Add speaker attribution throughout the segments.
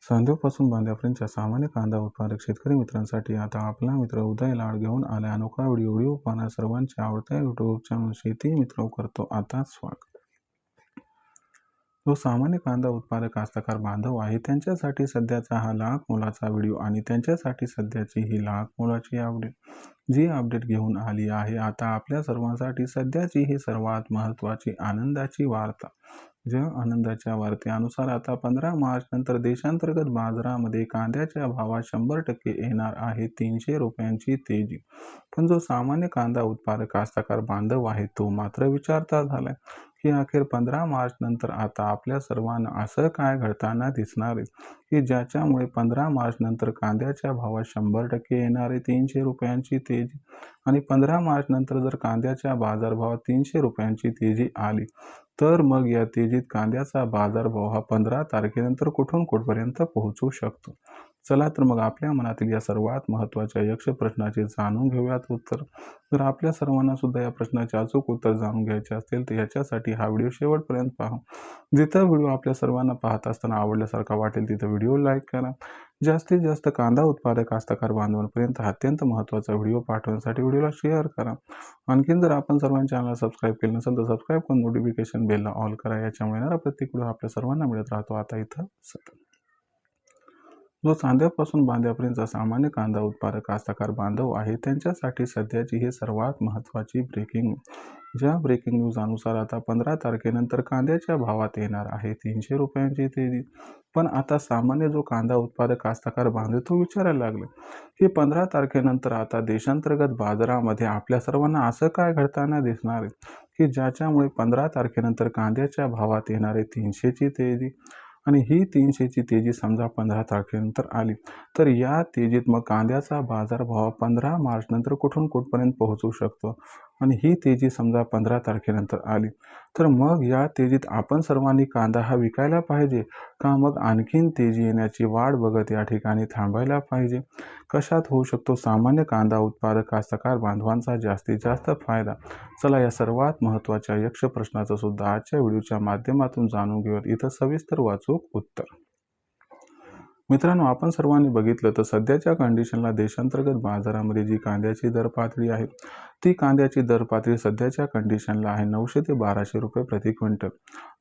Speaker 1: सांध्यापासून बांध्यापर्यंतच्या सामान्य कांदा उत्पादक शेतकरी मित्रांसाठी आता आपला मित्र उदय लाड घेऊन आलाय अनोखा व्हिडिओ पाहणं सर्वांच्या आवडत्या युट्यूब चॅनल शेती मित्र करतो आता स्वागत। जो सामान्य कांदा उत्पादक कास्तकार बांधव आहे त्यांच्यासाठी सध्याचा हा लाख मोलाचा व्हिडिओ आणि त्यांच्यासाठी सध्याची ही लाख मोलाची अपडेट जी अपडेट घेऊन आली आहे आता आपल्या सर्वांसाठी सध्याची ही सर्वात महत्त्वाची आनंदाची वार्ता। ज्या आनंदाच्या वार्तेनुसार आता 15 मार्च नंतर देशांतर्गत बाजारामध्ये कांद्याच्या भावात 100% येणार आहे 300 रुपयांची तेजी। पण जो सामान्य कांदा उत्पादक कास्तकार बांधव आहे तो मात्र विचारता झालाय की अखेर 15 मार्च नंतर आता आपल्या सर्वांना असं काय घडताना दिसणार आहे की ज्याच्यामुळे 15 मार्च नंतर कांद्याच्या भावात 100% येणारे 300 रुपयांची तेजी आणि 15 मार्च नंतर जर कांद्याच्या बाजारभावात 300 रुपयांची तेजी आली तर मग या तेजीत कांद्याचा बाजारभाव हा 15 तारखेनंतर कुठून कुठपर्यंत पोहोचू शकतो। चला तर मग आपल्या मनातील या सर्वात महत्त्वाच्या यक्ष प्रश्नाचे जाणून घेऊयात उत्तर। जर आपल्या सर्वांना सुद्धा या प्रश्नाचे अचूक उत्तर जाणून घ्यायचे असेल तर याच्यासाठी हा व्हिडिओ शेवटपर्यंत पहा। जिथं व्हिडिओ आपल्या सर्वांना पाहत असताना आवडल्यासारखा वाटेल तिथं व्हिडिओ लाईक करा। जास्तीत जास्त कांदा उत्पादक कास्तकार बांधवांपर्यंत अत्यंत महत्त्वाचा व्हिडिओ पाठवण्यासाठी व्हिडिओला शेअर करा। आणखीन जर आपण सर्वांच्या चॅनलला सबस्क्राईब केलं नसेल तर सबस्क्राईब करून नोटिफिकेशन बेलला ऑल करा। याच्यामुळे येणारा प्रत्येक व्हिडिओ आपल्या सर्वांना मिळत राहतो आता इथं सतत। जो सांध्यापासून बांध्यापर्यंतचा सामान्य कांदा उत्पादक कास्तकार बांधव आहे त्यांच्यासाठी सध्याची ही सर्वात महत्त्वाची ब्रेकिंग न्यूज। ज्या ब्रेकिंग न्यूज अनुसार आता 15 तारखेनंतर कांद्याच्या भावात येणार आहे 300 रुपयांची तेजी। पण आता सामान्य जो कांदा उत्पादक कास्तकार बांधव तो विचारायला लागले की 15 तारखेनंतर आता देशांतर्गत बाजारामध्ये आपल्या सर्वांना असं काय घडताना दिसणार आहे की ज्याच्यामुळे 15 तारखेनंतर कांद्याच्या भावात येणारे 300ची तेजी आणि ही 300ची तेजी समजा 15 तारखेनंतर आली तर या तेजीत मग कांद्याचा बाजारभाव 15 मार्च नंतर कुठून कुठपर्यंत पोहोचू शकतो आणि ही तेजी समजा 15 तारखेनंतर आली तर मग या तेजीत आपण सर्वांनी कांदा हा विकायला पाहिजे का मग आणखीन तेजी येण्याची वाट बघत या ठिकाणी थांबायला पाहिजे। कशात होऊ शकतो सामान्य कांदा उत्पादक कास्तकार बांधवांचा जास्तीत जास्त फायदा। चला या सर्वात महत्त्वाच्या यक्ष प्रश्नाचं सुद्धा आजच्या व्हिडिओच्या माध्यमातून जाणून घेऊयात इथं सविस्तर वाचूक उत्तर। मित्रांनो आपण सर्वांनी बघितलं तर सध्याच्या कंडिशनला देशांतर्गत बाजारामध्ये जी कांद्याची दर पातळी आहे ती कांद्याची दर पातळी सध्याच्या कंडिशनला आहे 900 ते 1200 रुपये प्रति क्विंटल।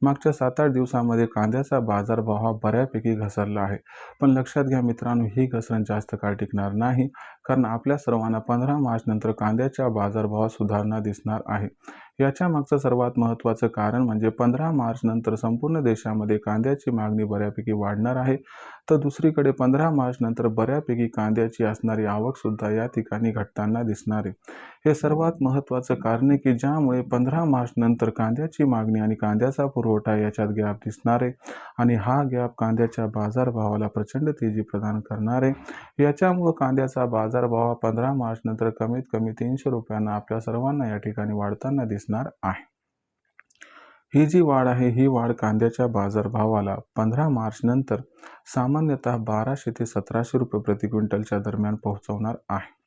Speaker 1: मागच्या 7-8 दिवसांमध्ये कांद्याचा बाजारभाव हा बऱ्यापैकी घसरला आहे पण लक्षात घ्या मित्रांनो ही घसरण जास्त काळ टिकणार नाही कारण आपल्या सर्वांना 15 मार्च नंतर कांद्याच्या बाजारभावात सुधारणा दिसणार आहे। याच्या मागचं सर्वात महत्त्वाचं कारण म्हणजे 15 मार्च नंतर संपूर्ण देशामध्ये कांद्याची मागणी बऱ्यापैकी वाढणार आहे तर दुसरीकडे 15 मार्च नंतर बऱ्यापैकी कांद्याची असणारी आवक सुद्धा या ठिकाणी घटताना दिसणार आहे। हे सर्वात महत्त्वाचं कारण आहे की ज्यामुळे 15 मार्च नंतर कांद्याची मागणी आणि कांद्याचा पुरवठा याच्यात गॅप दिसणार आहे आणि हा गॅप कांद्याच्या बाजारभावाला प्रचंड तेजी प्रदान करणार आहे। याच्यामुळे कांद्याचा बाजारभाव 15 मार्च नंतर कमीत कमी 300 रुपयांना आपल्या सर्वांना या ठिकाणी वाढताना दिसणार आहे। ही जी वाढ आहे ही वाढ कांद्याच्या बाजारभावाला 15 मार्च नंतर सामान्यतः 1200 ते 1700 रुपये प्रति क्विंटलच्या दरम्यान पोहोचवणार आहे।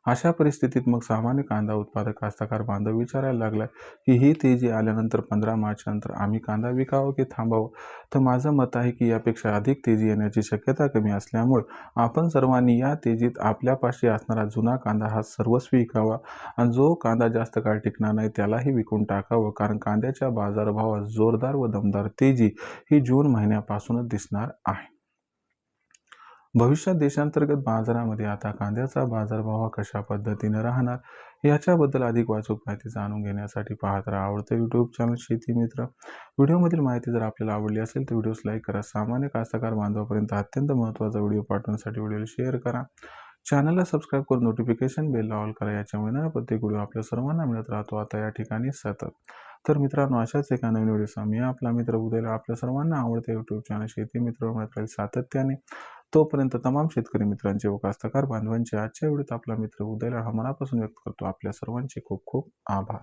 Speaker 1: अशा परिस्थितीत मग सामान्य कांदा उत्पादक कास्तकार बांधव विचारायला लागला की ही तेजी आल्यानंतर 15 मार्च नंतर आम्ही कांदा विकावं की थांबावं तर माझं मत आहे की यापेक्षा अधिक तेजी येण्याची शक्यता कमी असल्यामुळे आपण सर्वांनी या तेजीत आपल्यापाशी असणारा जुना कांदा हा सर्वस्वी विकावा आणि जो कांदा जास्त काळ टिकणार नाही त्यालाही विकून टाकावं कारण कांद्याच्या बाजारभावात जोरदार व दमदार तेजी ही जून महिन्यापासूनच दिसणार आहे। भविष्यात देशांतर्गत बाजारामध्ये आता कांद्याचा बाजारभाव हा कशा पद्धतीने राहणार याच्याबद्दल अधिक वाचूक माहिती जाणून घेण्यासाठी पाहत राहा आवडतं यूट्यूब चॅनल शेती मित्र। व्हिडिओमधील माहिती जर आपल्याला आवडली असेल तर व्हिडिओस लाईक करा। सामान्य कास्तकार बांधवापर्यंत अत्यंत महत्त्वाचा व्हिडिओ पाठवण्यासाठी व्हिडिओला शेअर करा। चॅनलला सबस्क्राईब करून नोटिफिकेशन बेलला ऑल करा। याच्यामुळे प्रत्येक व्हिडिओ आपल्या सर्वांना मिळत राहतो आता या ठिकाणी सतत। तर मित्रांनो अशाच एका नवीन व्हिडिओ मी आपला मित्र उद्याला आपल्या सर्वांना आवडते यूट्यूब चॅनल शेती मित्र मिळत राहील सातत्याने। तोपर्यंत तमाम शेतकरी मित्रांचे व कास्तकार बांधवांचे आजच्या व्हिडिओत आपला मित्र उदयला हा मनापासून व्यक्त करतो आपल्या सर्वांचे खूप खूप आभार।